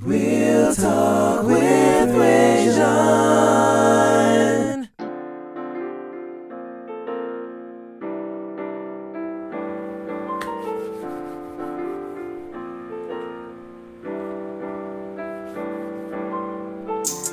Real Talk with Rajon.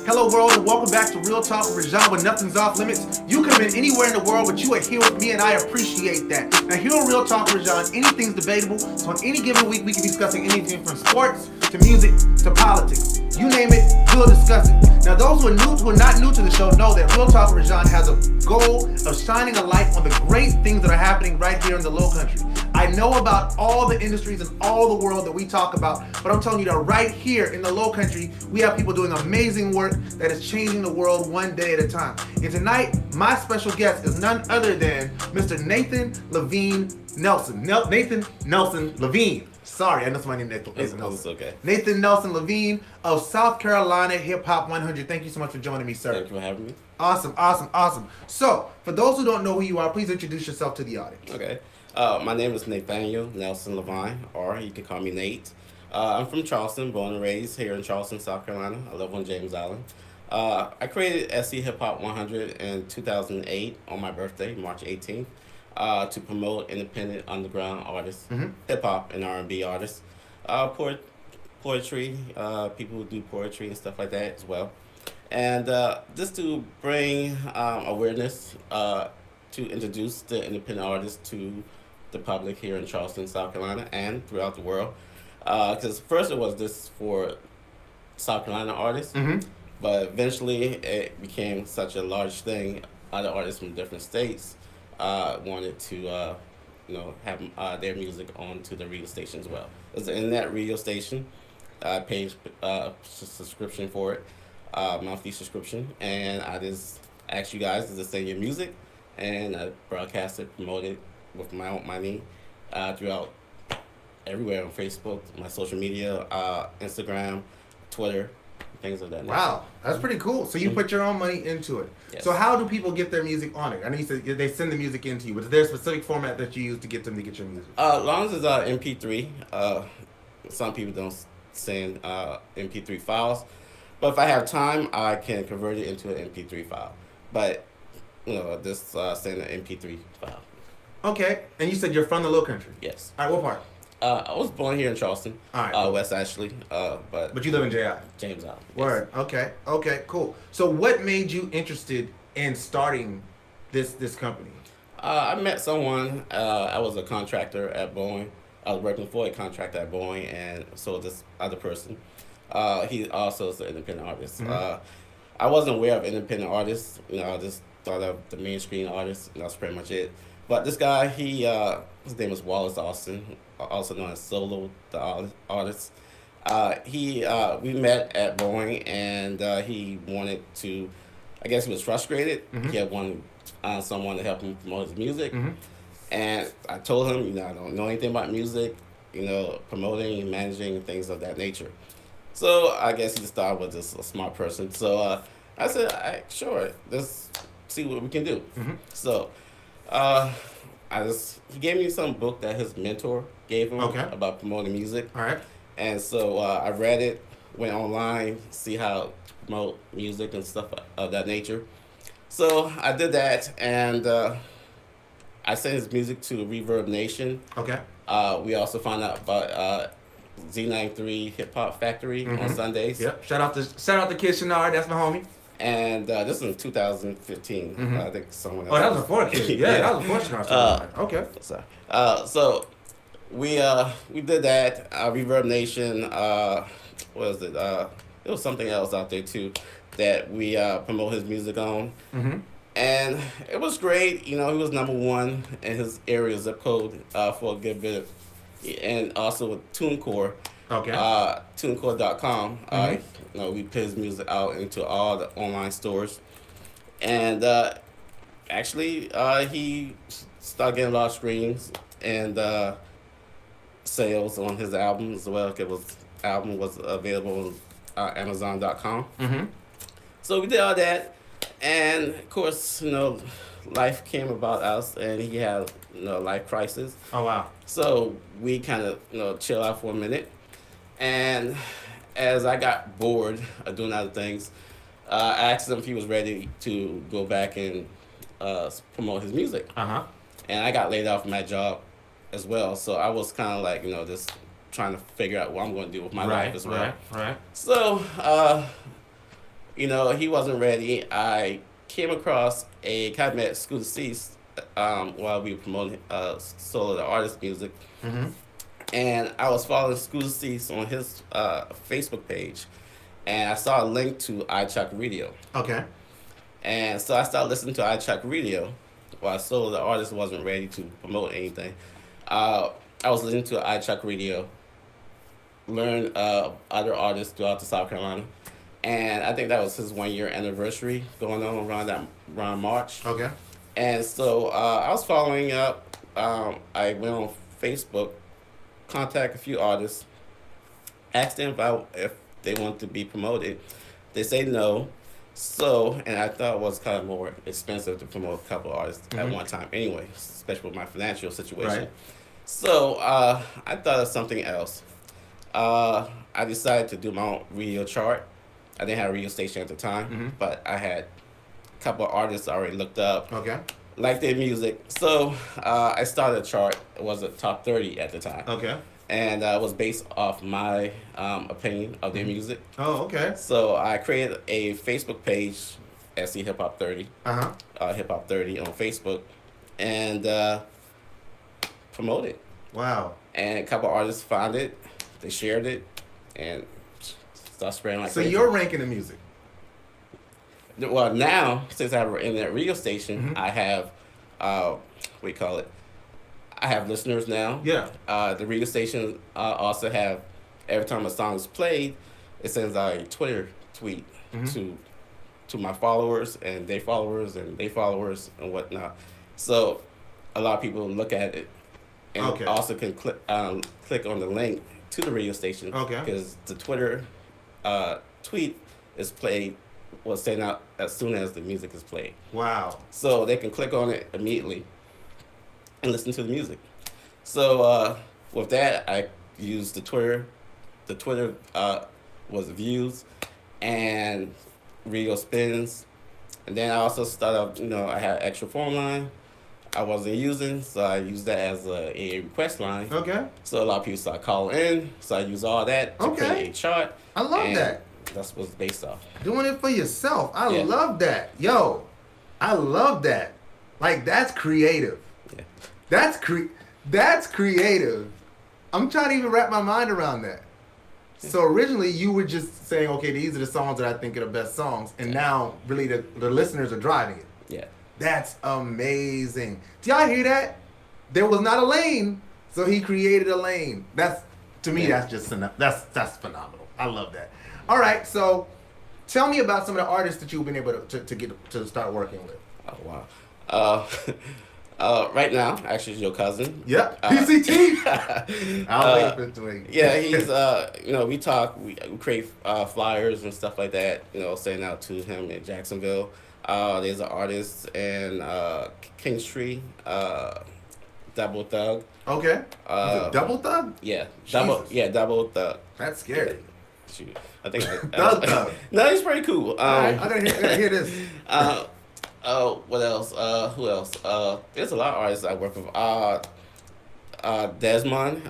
Hello world and welcome back to Real Talk with Rajon, where nothing's off limits. You could have been anywhere in the world, but you are here with me and I appreciate that. Now here on Real Talk with Rajon, anything's debatable. So on any given week, we can be discussing anything from sports to music to politics. You name it, we'll discuss it. Now those who are not new to the show know that Real Talk with Rajon has a goal of shining a light on the great things that are happening right here in the Low Country. I know about all the industries and all the world that we talk about, but I'm telling you that right here in the Low Country, we have people doing amazing work that is changing the world one day at a time. And tonight, my special guest is none other than Mr. Nathan Levine Nelson. Nathan Nelson Levine. Sorry, I know my name Nathan Nelson. It's okay. Nathan Nelson Levine of South Carolina HipHop 100. Thank you so much for joining me, sir. Thank you for having me. Awesome. So, for those who don't know who you are, please introduce yourself to the audience. Okay. My name is Nathaniel Nelson Levine, or you can call me Nate. I'm from Charleston, born and raised here in Charleston, South Carolina. I live on James Island. I created SC HipHop 100 in 2008 on my birthday, March 18th, to promote independent underground artists, hip-hop and R&B artists, poetry, people who do poetry and stuff like that as well. And just to bring awareness to introduce the independent artists to the public here in Charleston, South Carolina, and throughout the world. Because first it was just for South Carolina artists, but eventually it became such a large thing. Other artists from different states wanted to, have their music onto the radio station as well. It's an internet radio station. I paid subscription for it, monthly subscription, and I just asked you guys to just send your music, and I broadcast it, promoted with my own money throughout everywhere on Facebook, my social media, Instagram, Twitter, things of that nature. Wow, that's pretty cool. So you put your own money into it. Yes. So how do people get their music on it? I know you said they send the music into you, but is there a specific format that you use to get them to get your music? As long as it's MP3, some people don't send MP3 files, but if I have time, I can convert it into an MP3 file. But just send an MP3 file. Okay, and you said you're from the Low Country. Yes. All right, what part? I was born here in Charleston, All right, cool. West Ashley, But you live in JI. James Island. Word. Okay, cool. So what made you interested in starting this company? I met someone. I was a contractor at Boeing. I was working for a contractor at Boeing, and so this other person. He also is an independent artist. I wasn't aware of independent artists. I just thought of the mainstream artists, and that's pretty much it. But this guy, his name is Wallace Austin, also known as Solo, the artist. We met at Boeing, and he wanted to, I guess he was frustrated. He had wanted someone to help him promote his music. And I told him, I don't know anything about music, promoting and managing things of that nature. So I guess he just thought I was just a smart person. So I said, sure, let's see what we can do. So he gave me some book that his mentor gave him about promoting music. All right. And so I read it, went online, see how to promote music and stuff of that nature. So I did that, and I sent his music to Reverb Nation. Okay. We also found out about Z93 Hip Hop Factory on Sundays. Yep. Shout out to Kid Shenard. That's my homie. And this is in 2015. I think someone else. Oh, that was before Kid. Yeah, that was before Shenard. Okay. Sorry. So we did that. Reverb Nation. What was it? It was something else out there too that we promote his music on. And it was great. He was #1 in his area zip code for a good bit of, and also with TuneCore. Okay. TuneCore.com. We put his music out into all the online stores, and actually he started getting a lot of streams and sales on his album as well. His album was available on Amazon.com. So we did all that, and of course, life came about us, and he had a life crisis. Oh wow. So we kind of chill out for a minute, and as I got bored of doing other things, I asked him if he was ready to go back and promote his music. Uh-huh. And I got laid off from that job as well. So I was kind of like, just trying to figure out what I'm going to do with my life as well. Right. So, he wasn't ready. I came across a guy met Scooter Cease while we were promoting solo the artist music. Mm-hmm. And I was following Scooter Cease on his Facebook page. And I saw a link to iChuck Radio. Okay. And so I started listening to iChuck Radio while solo the artist wasn't ready to promote anything. I was listening to iChuck Radio, learn other artists throughout the South Carolina. And I think that was his 1 year anniversary going on around March. Okay. And so I was following up. I went on Facebook, contacted a few artists, asked them if they wanted to be promoted. They say no. So, and I thought it was kind of more expensive to promote a couple artists at one time anyway, especially with my financial situation. Right. So I thought of something else. I decided to do my own radio chart. I didn't have a radio station at the time, but I had a couple of artists I already looked up, Okay. liked their music. So I started a chart. It was a top 30 at the time. Okay. And it was based off my opinion of their music. Oh, okay. So I created a Facebook page, SC HipHop 30, Uh-huh. HipHop 30 on Facebook, and promoted. Wow. And a couple artists found it, they shared it, and started spreading like So crazy. you're ranking the music. Well, now, since I have an internet radio station, I have, what do you call it? I have listeners now. Yeah. The radio station also have, every time a song is played, it sends out a Twitter tweet to my followers and their followers and their followers and whatnot. So a lot of people look at it and Okay. also can click on the link to the radio station. Okay. Because the Twitter tweet is played, was sent out as soon as the music is played. Wow. So they can click on it immediately and listen to the music. So with that, I used the Twitter. The Twitter was views and radio spins. And then I also started, I had extra phone line I wasn't using, so I used that as a request line. Okay. So a lot of people started calling in, so I used all that to Okay. create a chart. I love and that. That's what's based off. Doing it for yourself. I Yeah. love that. Yo, I love that. Like, that's creative. Yeah. That's creative. I'm trying to even wrap my mind around that. So originally you were just saying, okay, these are the songs that I think are the best songs, and now really the listeners are driving it. Yeah. That's amazing. Do y'all hear that? There was not a lane, so he created a lane. That's, to me, Yeah. that's just that's phenomenal. I love that. All right, so tell me about some of the artists that you've been able to get to start working with. Oh wow. Right now, actually, it's your cousin. Yep, PCT. I'll wait for it to wait. Yeah, he's we talk, we create flyers and stuff like that. Sending out to him in Jacksonville. There's an artist in Kingstree, Double Thug. Okay. Is it Double Thug? Yeah, Jesus. Double Thug. That's scary. Shoot, I think Thug Thug. No, he's pretty cool. All right, I gotta hear this. What else? Who else? There's a lot of artists I work with. Desmond.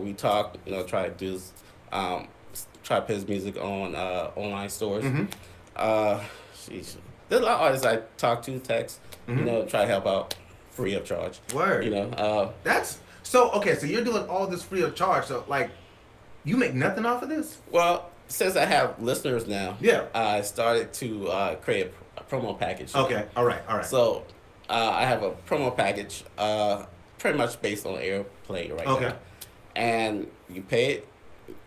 We talk. Try to do, try to put his music on online stores. Sheesh. There's a lot of artists I talk to, text. Try to help out, free of charge. Word. That's so okay. So you're doing all this free of charge. So like, you make nothing off of this? Well, since I have listeners now, Yeah. I started to create a promo package. Okay. All right. So I have a promo package, pretty much based on airplay right Okay. now. And you pay it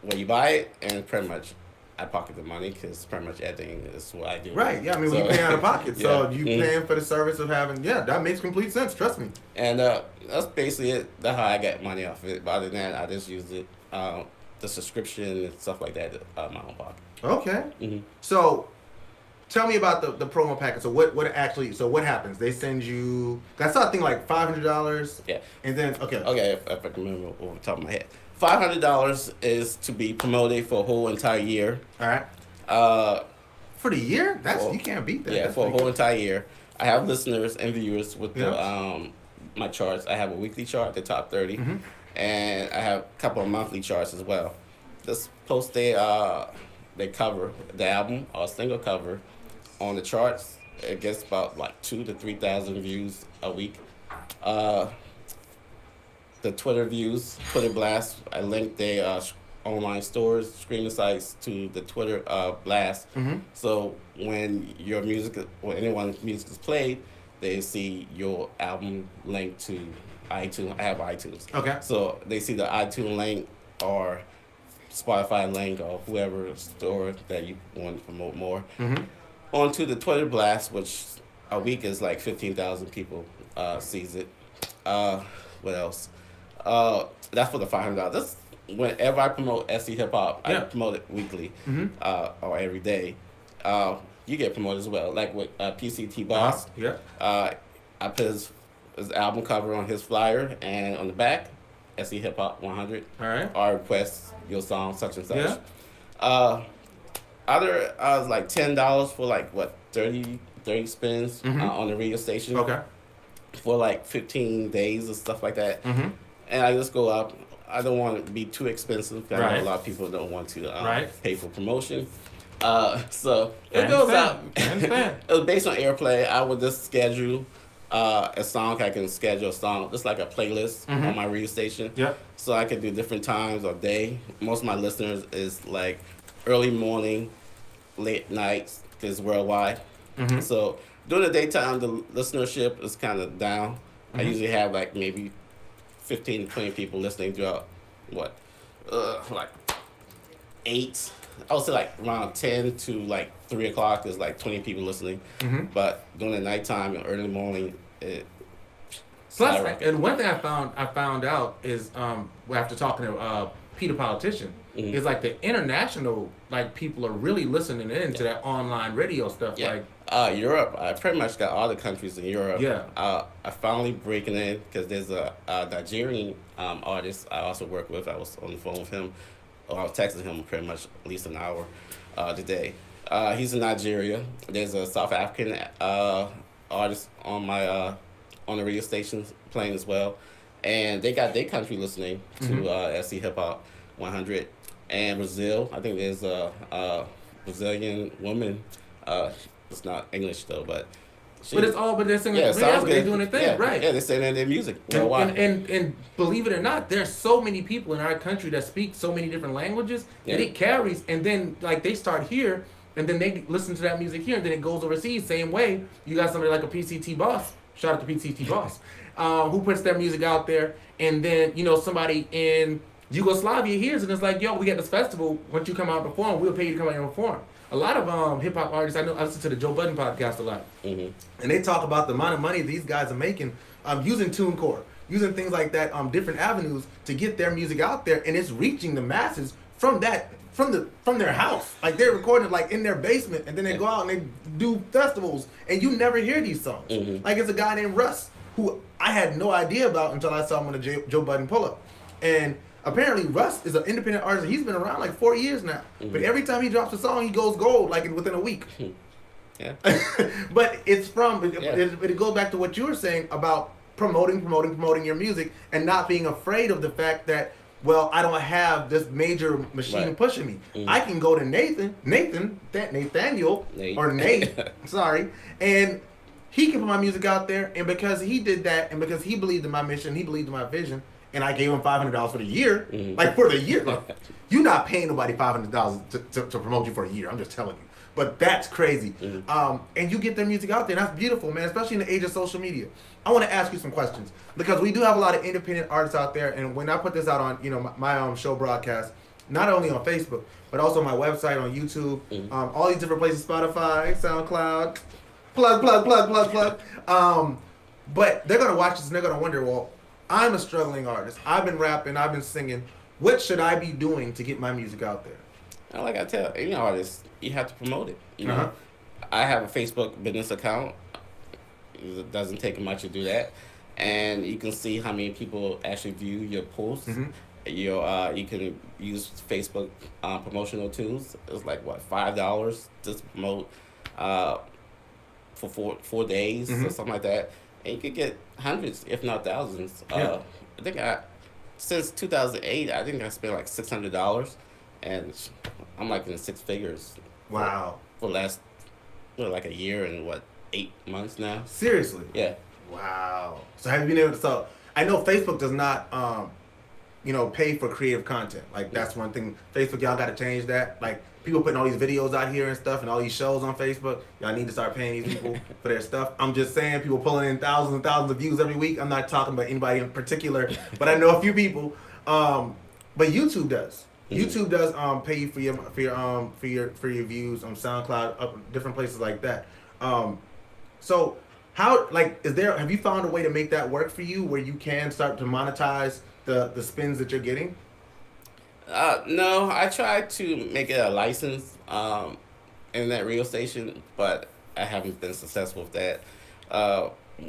when you buy it, and pretty much I pocket the money because pretty much everything is what I do. Right. Yeah. I mean, So- we pay out of pocket, so Yeah. you paying for the service of having. Yeah, that makes complete sense. Trust me. And that's basically it. That's how I get money off of it. But other than that, I just use it, the subscription and stuff like that, out of my own pocket. Okay. Mm-hmm. So, tell me about the promo package. So what happens? They send you. I saw a thing like $500. Yeah. And then okay. Okay, if I can remember off the top of my head. $500 is to be promoted for a whole entire year. All right. For the year, you can't beat that. Yeah, That's for a pretty whole good. entire year. I have listeners and viewers with Yeah. my charts. I have a weekly chart, the top 30, Mm-hmm. and I have a couple of monthly charts as well. This post they cover the album or single cover on the charts. It gets about like 2,000 to 3,000 views a week. The Twitter views, Twitter blast. I link their online stores, streaming sites to the Twitter blast. Mm-hmm. So when your music or anyone's music is played, they see your album linked to iTunes. I have iTunes. Okay. So they see the iTunes link or Spotify link or whoever store that you want to promote more. Mm-hmm. Onto the Twitter blast, which a week is like 15,000 people sees it. What else? That's for the $500. This whenever I promote SC Hip Hop, I promote it weekly or every day. You get promoted as well, like with PCT Boss. Yeah. I put his album cover on his flyer, and on the back, SC Hip Hop 100. All right. Or request your song such and such. Yeah. Other like $10 for like what 30 spins on the radio station. Okay. For like 15 days or stuff like that. Mm-hmm. And I just go up. I don't want to be too expensive. I Right. know a lot of people don't want to Right. pay for promotion. So I it goes out. understand. I understand. It was based on airplay. I would just schedule a song. I can schedule a song, just like a playlist on my radio station. Yep. So I can do different times of day. Most of my listeners is like early morning, late nights, because worldwide. Mm-hmm. So during the daytime, the listenership is kind of down. I usually have like maybe 15 to 20 people listening throughout like 8. I would say like around 10 to like 3 o'clock is like 20 people listening. Mm-hmm. But during the nighttime and early morning, it Plus, skyrockets. and one thing I found out is after talking to Peter Politician is like the international people are really listening in to that online radio stuff. Yeah. Europe, I pretty much got all the countries in Europe. Yeah. I finally breaking in because there's a Nigerian artist I also work with. I was on the phone with him. Or I was texting him pretty much at least an hour today. He's in Nigeria. There's a South African artist on my on the radio stations playing as well. And they got their country listening to SC Hip Hop 100. And Brazil, I think there's a Brazilian woman. It's not English though, but but they're singing. yeah, sounds good. They're doing their thing, right? Yeah, they're saying their music worldwide. And believe it or not, there's so many people in our country that speak so many different languages that it carries. And then they start here, and then they listen to that music here, and then it goes overseas. Same way, you got somebody like a PCT Boss. Shout out to PCT Boss, who puts their music out there, and then somebody in Yugoslavia hears it and it's like, yo, we got this festival. Once you come out and perform, we'll pay you to come out and perform. A lot of hip hop artists, I listen to the Joe Budden podcast a lot, and they talk about the amount of money these guys are making using TuneCore, using things like that, different avenues to get their music out there, and it's reaching the masses from their house. Like they're recording in their basement, and then they go out and they do festivals, and you never hear these songs. Like it's a guy named Russ who I had no idea about until I saw him on the Joe Budden pull up, and apparently Russ is an independent artist. He's been around 4 years now. But every time he drops a song, he goes gold within a week. Yeah. But it goes back to what you were saying about promoting your music and not being afraid of the fact that, well, I don't have this major machine pushing me. I can go to Nathaniel, Nate. or Nate, sorry, and he can put my music out there. And because he did that, and because he believed in my mission, he believed in my vision, and I gave him $500 for the year. For the year, you're not paying nobody $500 to promote you for a year. I'm just telling you. But that's crazy. And you get their music out there. And that's beautiful, man. Especially in the age of social media. I want to ask you some questions because we do have a lot of independent artists out there. And when I put this out on my show broadcast, not only on Facebook but also my website, on YouTube, all these different places, Spotify, SoundCloud, plug. But they're gonna watch this and they're gonna wonder, well, I'm a struggling artist. I've been rapping. I've been singing. What should I be doing to get my music out there? And like I tell any artist, you have to promote it. I have a Facebook business account. It doesn't take much to do that, and you can see how many people actually view your posts. You can use Facebook promotional tools. It's like what, $5 just to promote uh, for 4 days or something like that, and you could get hundreds, if not thousands. Yeah. I think I since 2008, I think I spent like $600, and I'm like in six figures. Wow. For last like a year and what, 8 months now. Seriously. Yeah. Wow. So have you been able to? So I know Facebook does not, pay for creative content. Like that's one thing. Facebook, y'all got to change that. Like people putting all these videos out here and stuff, and all these shows on Facebook. Y'all need to start paying these people for their stuff. I'm just saying, people pulling in thousands and thousands of views every week. I'm not talking about anybody in particular, but I know a few people. But YouTube does. YouTube does pay you for your views on SoundCloud, up different places like that. So how, like, have you found a way to make that work for you where you can start to monetize the spins that you're getting? No, I tried to make it a license in that radio station, but I haven't been successful with that.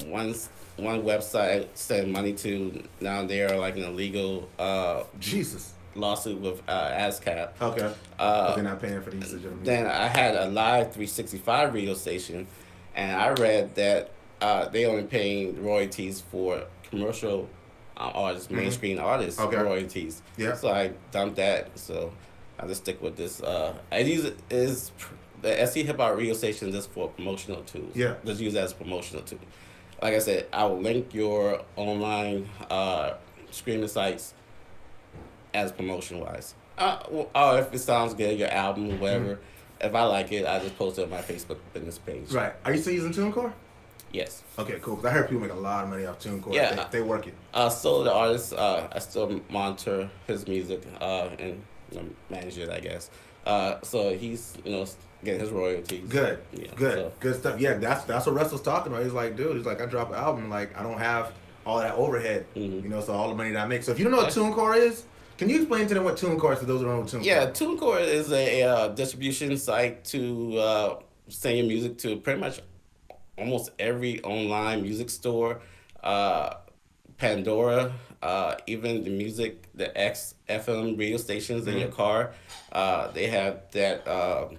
One website sent money to, now they're like an illegal Jesus. lawsuit with ASCAP. Okay. But they're not paying for the usage of music. Then I had a live 365 radio station, and I read that they only paying royalties for commercial artists, mainstream artists, royalties. Yeah. So I dumped that. So I just stick with this. I use it is the SC HipHop radio station just for promotional tools. Yeah. Just use that as a promotional tool. Like I said, I will link your online streaming sites as promotion wise. Or if it sounds good, your album, whatever. If I like it, I just post it on my Facebook business page. Right. Are you still using TuneCore? Yes. Okay, cool. Because I heard people make a lot of money off TuneCore. Yeah. They work it. So the artist, I still monitor his music and manage it, I guess. So he's getting his royalties. Good. Yeah, Good. so. Good stuff. Yeah, that's what Russell's talking about. He's like, dude, I drop an album, like I don't have all that overhead. So all the money that I make. So if you don't know what TuneCore is, can you explain to them what TuneCore is for those who don't know what TuneCore is? Yeah, TuneCore is a distribution site to send your music to pretty much almost every online music store, Pandora, even the FM radio stations in your car. They have that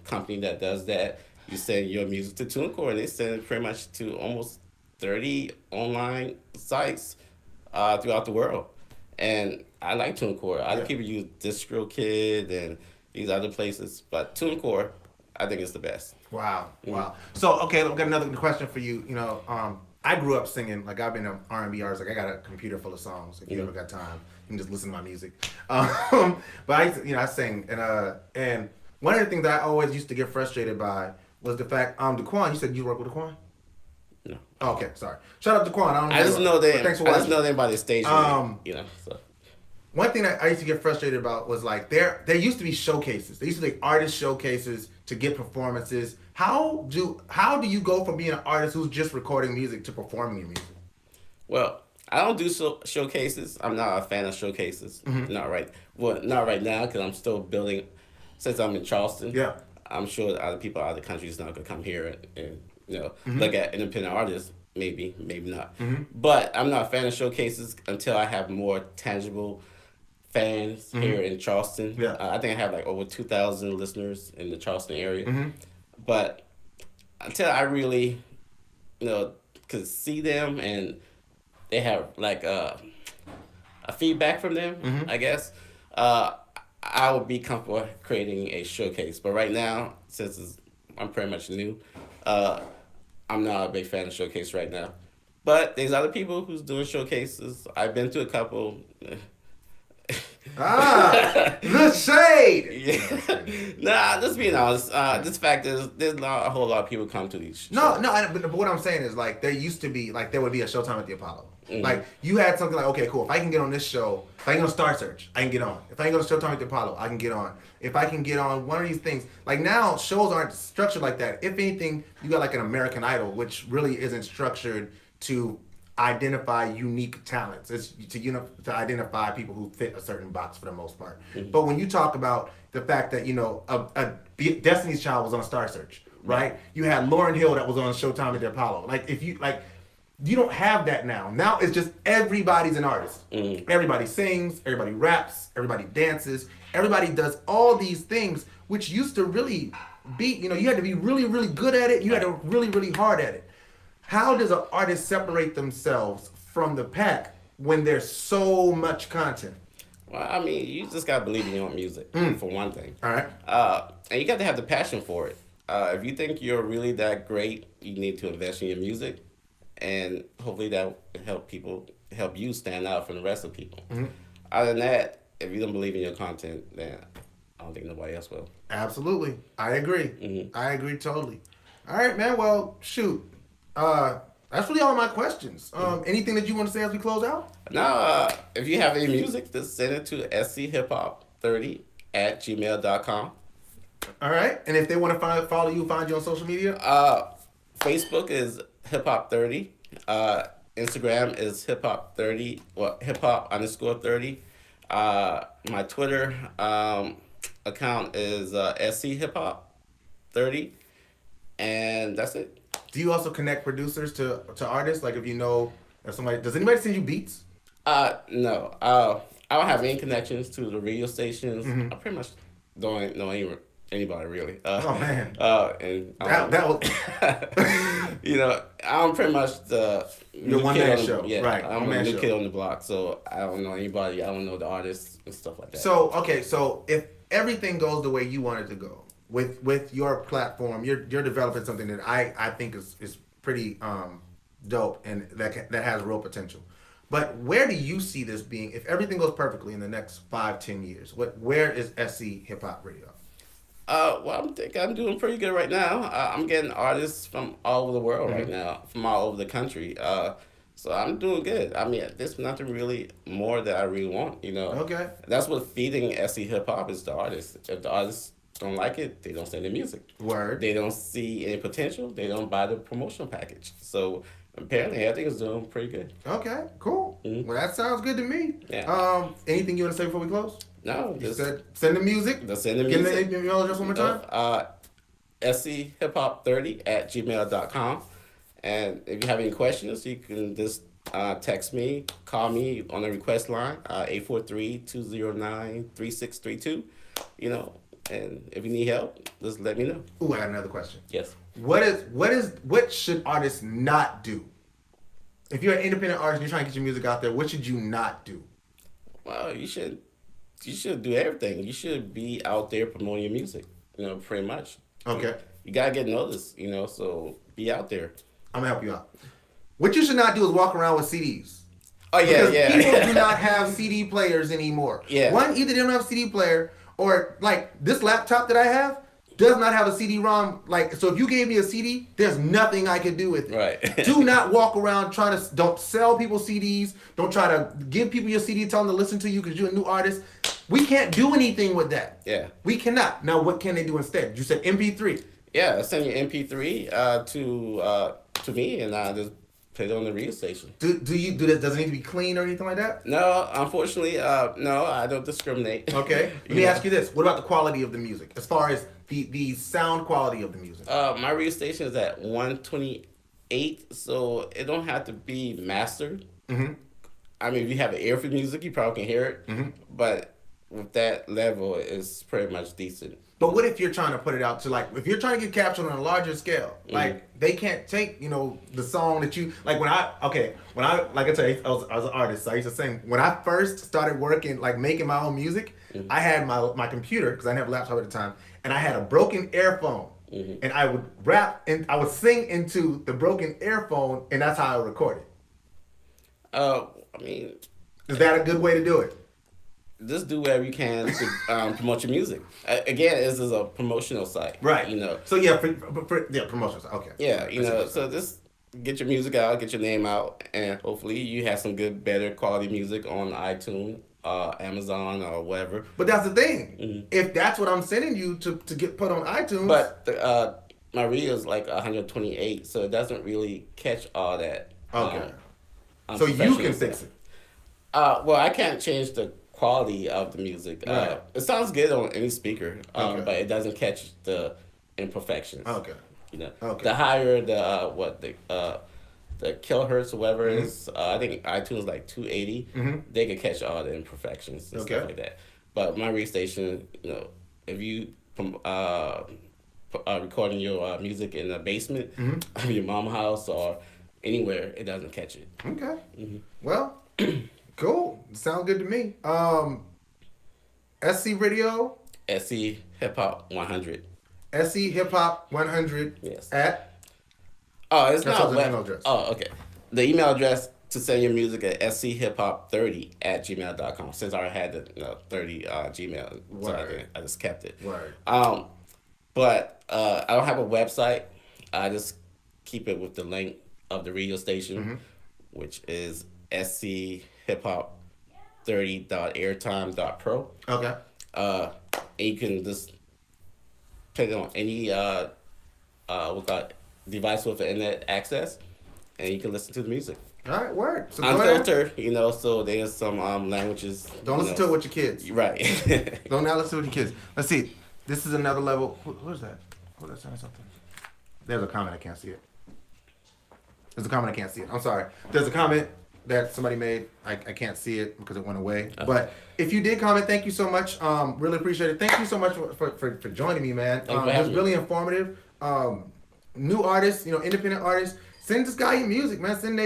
company that does that. You send your music to TuneCore, and they send it pretty much to almost 30 online sites throughout the world. And I like TuneCore. Other people use DistroKid and these other places, but TuneCore, I think, is the best. Wow. So, okay, I've got another question for you. I grew up singing, like I've been an R&B artist. Like I got a computer full of songs. If you ever got time, you can just listen to my music. But I sing, and one of the things that I always used to get frustrated by was the fact, Daquan, you said you work with Daquan? No. Oh, okay, sorry. Shout out to Daquan. I just know that. Thanks for I watching. just know them by the stage. So. One thing that I used to get frustrated about was like there used to be showcases. There used to be artist showcases to get performances. How do you go from being an artist who's just recording music to performing your music? Well, I don't do showcases. I'm not a fan of showcases. Not right now because I'm still building. Since I'm in Charleston, yeah, I'm sure other people out of the country is not gonna come here and look at independent artists. Maybe not. But I'm not a fan of showcases until I have more tangible fans here in Charleston. Yeah. I think I have like over 2,000 listeners in the Charleston area. But until I really, could see them and they have like a feedback from them, I guess, I would be comfortable creating a showcase. But right now, since I'm pretty much new, I'm not a big fan of showcase right now. But there's other people who's doing showcases. I've been to a couple. The shade. Yeah. Nah, just being honest. This fact is, there's not a whole lot of people come to these shows. No, but what I'm saying is like there used to be like there would be a Showtime at the Apollo. Like you had something like, okay, cool. If I can get on this show, if I can go to Star Search, I can get on. If I can go to Showtime at the Apollo, I can get on. If I can get on one of these things, like now shows aren't structured like that. If anything, you got like an American Idol, which really isn't structured to identify unique talents. It's to identify people who fit a certain box for the most part. But when you talk about the fact that Destiny's Child was on Star Search, right? You had Lauryn Hill that was on Showtime at the Apollo. Like if you like. you don't have that now. Now it's just everybody's an artist. Everybody sings, everybody raps, everybody dances, everybody does all these things, which used to really be, you had to be really, really good at it. You had to really, really hard at it. How does an artist separate themselves from the pack when there's so much content? Well, I mean, you just gotta believe in your own music, for one thing. All right. And you got to have the passion for it. If you think you're really that great, you need to invest in your music, and hopefully that will help you stand out from the rest of people. Other than that, if you don't believe in your content, then I don't think nobody else will. Absolutely, I agree. I agree totally. All right, man. Well, shoot. That's really all my questions. Anything that you want to say as we close out? Now, if you have any music, just send it to schiphop30@gmail.com. All right. And if they want to follow you, find you on social media? Facebook is HipHop30. Instagram is HipHop30. Well, HipHop_30. My Twitter account is schiphop30. And that's it. Do you also connect producers to artists? Like if somebody, does anybody send you beats? No. I don't have any connections to the radio stations. I pretty much don't know anybody really. Oh man. And that was I'm pretty much the one man show. Yeah, right. I'm a new kid on the block, so I don't know anybody. I don't know the artists and stuff like that. So if everything goes the way you want it to go with your platform, you're developing something that I think is pretty dope and that has real potential. But where do you see this being if everything goes perfectly in the next 5-10 years? Where is SC Hip Hop Radio? Well, I think I'm doing pretty good right now. I'm getting artists from all over the world right now, from all over the country. So I'm doing good. I mean, there's nothing really more that I really want, Okay. That's what feeding SC Hip Hop is, the artists. If the artists don't like it, they don't send the music. Word. They don't see any potential. They don't buy the promotional package. So apparently, everything is doing pretty good. Okay, cool. Well, that sounds good to me. Yeah. Anything you want to say before we close? No, You said send the music. Just send the music. Give me the email address one more time. schiphop30@gmail.com. And if you have any questions, you can just text me, call me on the request line, 843-209-3632. And if you need help, just let me know. Ooh, I got another question. Yes. What should artists not do? If you're an independent artist and you're trying to get your music out there, what should you not do? Well, you should do everything. You should be out there promoting your music, pretty much. Okay. You gotta get noticed, so be out there. I'm gonna help you out. What you should not do is walk around with CDs. Oh yeah, because people do not have CD players anymore. Yeah. One, either they don't have a CD player, or like this laptop that I have does not have a CD-ROM. So if you gave me a CD, there's nothing I could do with it. Right. Do not walk around don't sell people CDs. Don't try to give people your CD, tell them to listen to you because you're a new artist. We can't do anything with that. Yeah. We cannot. Now, what can they do instead? You said MP3. Yeah, send your MP3 to me, and I just put it on the radio station. Do you do that? Does it need to be clean or anything like that? No, unfortunately, no, I don't discriminate. Okay. Let me ask you this: what about the quality of the music, as far as the sound quality of the music? My radio station is at 128, so it don't have to be mastered. I mean, if you have an ear for music, you probably can hear it, but with that level, it's pretty much decent. But what if you're trying to put it out to if you're trying to get captured on a larger scale, they can't take, the song that you, like I tell you, I was an artist, so I used to sing. When I first started working, making my own music, I had my computer, because I didn't have a laptop at the time, and I had a broken earphone. And I would rap, and I would sing into the broken earphone, and that's how I recorded. I mean... Is that a good way to do it? Just do whatever you can to promote your music. Again, this is a promotional site, right? So yeah, promotional site. Okay. Yeah, so just get your music out, get your name out, and hopefully you have some good, better quality music on iTunes, Amazon, or whatever. But that's the thing. If that's what I'm sending you to get put on iTunes, but my radio is 128, so it doesn't really catch all that. Okay. So you can fix it. Well, I can't change the quality of the music. Right. It sounds good on any speaker, Okay. but it doesn't catch the imperfections. Okay. The higher the the kilohertz or whatever is, I think iTunes like 280. They can catch all the imperfections and stuff like that. But my radio station, if you recording your music in the basement of your mom's house or anywhere, it doesn't catch it. Okay. Well, cool. Sounds good to me. SC Radio. SC HipHop 100. SC HipHop 100. Yes. At. Oh, it's That's not the email address. Oh, okay. The email address to send your music at schiphop30@gmail.com. Since I already had the 30 Gmail, so I just kept it. Word. But I don't have a website. I just keep it with the link of the radio station, which is schiphop30.airtime.pro. Okay. And you can just put it on any device with internet access, and you can listen to the music. All right, word. So unfiltered, so there's some languages. Don't listen to it with your kids. Right. Don't now listen to it with your kids. Let's see. This is another level. What is that? Oh, that's saying something. There's a comment. I can't see it. There's a comment. I can't see it. I'm sorry. There's a comment that somebody made. I can't see it because it went away. Okay. But if you did comment, thank you so much. Really appreciate it. Thank you so much for joining me, man. It was really informative. New artists, independent artists. Send this guy your music, man. Send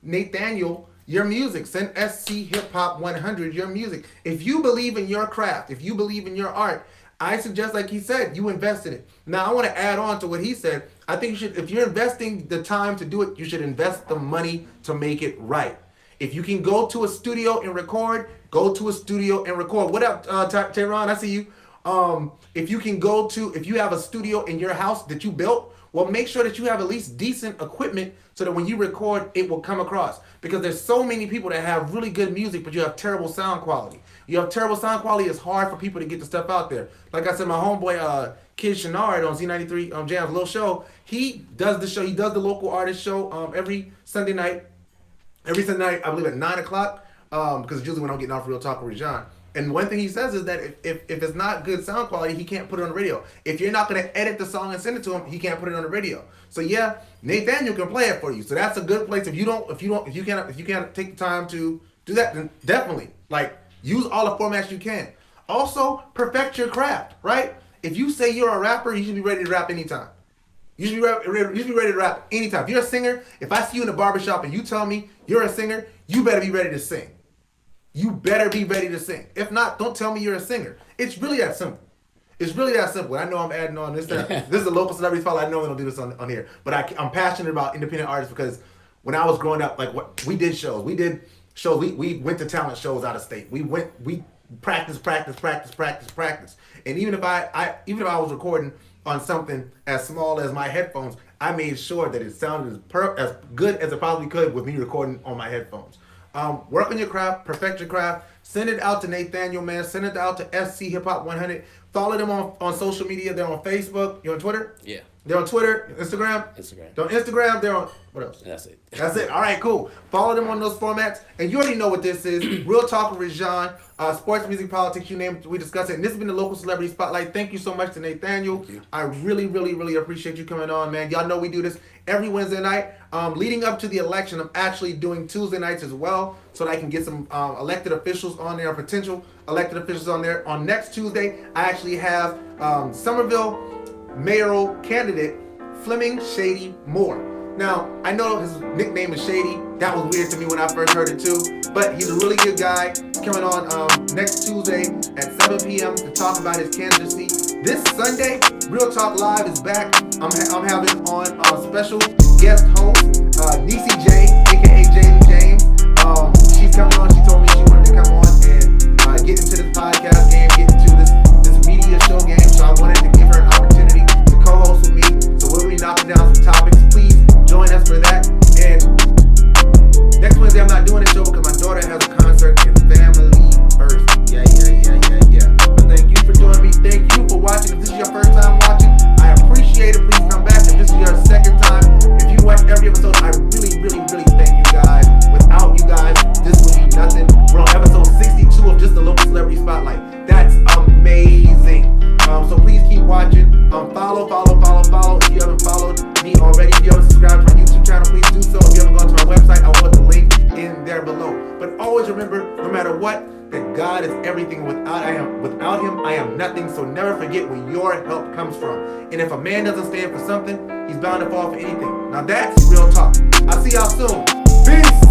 Nathaniel your music. Send SC HipHop 100 your music. If you believe in your craft, if you believe in your art, I suggest, like he said, you invest in it. Now, I want to add on to what he said. I think you should, if you're investing the time to do it, you should invest the money to make it right. If you can go to a studio and record, go to a studio and record. What up, Tehran? I see you. If you have a studio in your house that you built, well, make sure that you have at least decent equipment so that when you record, it will come across. Because there's so many people that have really good music, but you have terrible sound quality. You have terrible sound quality. It's hard for people to get the stuff out there. Like I said, my homeboy, Kid Shenard on Z93 Jam's little show, he does the show. He does the local artist show every Sunday night. Every Sunday night, I believe at 9 o'clock, because it's usually when I'm getting off Real Talk with Rajan. And one thing he says is that if it's not good sound quality, he can't put it on the radio. If you're not going to edit the song and send it to him, he can't put it on the radio. So yeah, Nathaniel can play it for you. So that's a good place. If you can't take the time to do that, then definitely use all the formats you can. Also, perfect your craft, right? If you say you're a rapper, you should be ready to rap anytime. You should be ready to rap anytime. If you're a singer, if I see you in a barbershop and you tell me you're a singer, you better be ready to sing. You better be ready to sing. If not, don't tell me you're a singer. It's really that simple. It's really that simple. I know I'm adding on this. This is a local celebrity spotlight. I know we don't do this on here. But I'm passionate about independent artists because when I was growing up, we did shows. We went to talent shows out of state. We practice. And even if I was recording on something as small as my headphones, I made sure that it sounded as good as it probably could with me recording on my headphones. Work on your craft, perfect your craft, send it out to Nathaniel, man. Send it out to SC HipHop 100. Follow them on social media. They're on Facebook. You're on Twitter? Yeah. They're on Twitter, Instagram? Instagram. They're on Instagram. They're on, what else? That's it. That's it. All right, cool. Follow them on those formats. And you already know what this is. Real Talk with Rajan. Sports, music, politics, you name it, we discuss it. And this has been the Local Celebrity Spotlight. Thank you so much to Nathaniel. I really, really, really appreciate you coming on, man. Y'all know we do this every Wednesday night. Leading up to the election, I'm actually doing Tuesday nights as well so that I can get some elected officials on there, potential elected officials on there. On next Tuesday, I actually have Somerville mayoral candidate Fleming Shady Moore. Now, I know his nickname is Shady. That was weird to me when I first heard it too. But he's a really good guy. Coming on next Tuesday at 7 p.m. to talk about his candidacy. This Sunday, Real Talk Live is back. I'm having on special guest host, Niecy J, aka Jaden James. She's coming on. She told me she wanted to come on and get into this podcast game, get into this media show game. So I wanted to give her an opportunity to co-host with me. So we'll be knocking down some topics. Please join us for that. And next Wednesday, I'm not doing this show because my daughter has a concert in Family First. Yeah. But thank you for joining me. Thank you for watching. If this is your first time watching, I appreciate it. Please come back. If this is your second time, if you watch every episode, I really, really, really thank you guys. Without you guys, this would be nothing. so never forget where your help comes from. And if a man doesn't stand for something, he's bound to fall for anything. Now that's real talk. I'll see y'all soon. Peace.